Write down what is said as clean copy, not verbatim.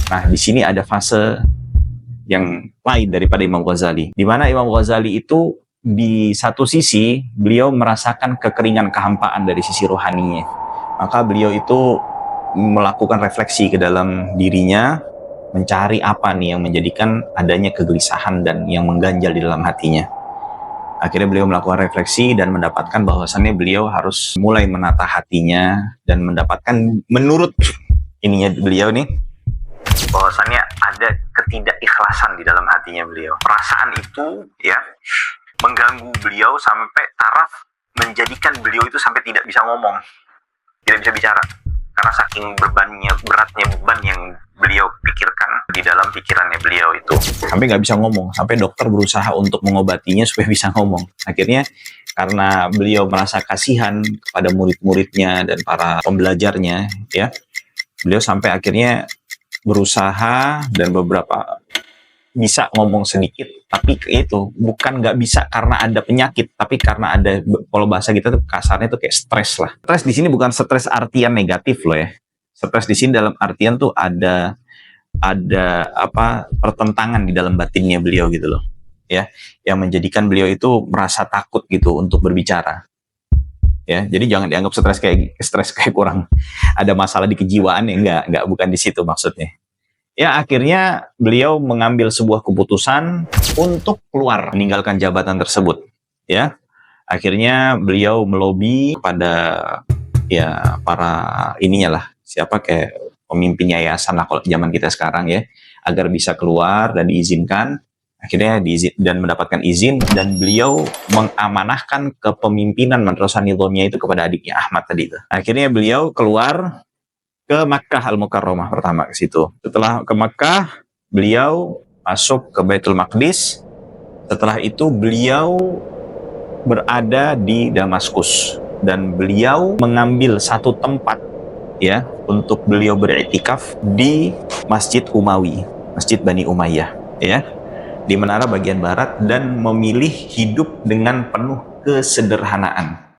Nah, di sini ada fase yang lain daripada Imam Ghazali, di mana Imam Ghazali itu di satu sisi beliau merasakan kekeringan, kehampaan dari sisi rohaninya, maka beliau itu melakukan refleksi ke dalam dirinya, mencari apa nih yang menjadikan adanya kegelisahan dan yang mengganjal di dalam hatinya. Akhirnya beliau melakukan refleksi dan mendapatkan bahwasannya beliau harus mulai menata hatinya dan mendapatkan, menurut ininya beliau nih, bahwasannya ada ketidakikhlasan di dalam hatinya beliau. Perasaan itu ya mengganggu beliau sampai taraf menjadikan beliau itu sampai tidak bisa ngomong, tidak bisa bicara, karena saking beratnya beban yang beliau pikirkan di dalam pikirannya beliau itu, sampai nggak bisa ngomong, sampai dokter berusaha untuk mengobatinya supaya bisa ngomong. Akhirnya karena beliau merasa kasihan kepada murid-muridnya dan para pembelajarnya, ya, beliau sampai akhirnya berusaha dan beberapa bisa ngomong sedikit, tapi itu bukan nggak bisa karena ada penyakit, tapi karena ada, kalau bahasa kita tuh kasarnya tuh kayak stres lah. Stres di sini bukan stres artian negatif loh ya. Stres di sini dalam artian tuh ada apa, pertentangan di dalam batinnya beliau gitu loh, ya, yang menjadikan beliau itu merasa takut gitu untuk berbicara. Ya, jadi jangan dianggap stres kayak kurang ada masalah di kejiwaan ya, enggak, bukan di situ maksudnya. Ya, akhirnya beliau mengambil sebuah keputusan untuk keluar, meninggalkan jabatan tersebut. Ya, akhirnya beliau melobi kepada ya para ininya lah, siapa kayak pemimpin yayasan lah kalau zaman kita sekarang ya, agar bisa keluar dan diizinkan. Akhirnya diizin dan mendapatkan izin, dan beliau mengamanahkan kepemimpinan Madrasah Nizamiyah itu kepada adiknya Ahmad tadi itu. Akhirnya beliau keluar ke Makkah Al-Mukarramah pertama ke situ. Setelah ke Makkah, beliau masuk ke Baitul Maqdis. Setelah itu beliau berada di Damaskus dan beliau mengambil satu tempat ya untuk beliau beriktikaf di Masjid Umawi, Masjid Bani Umayyah ya, di menara bagian barat, dan memilih hidup dengan penuh kesederhanaan.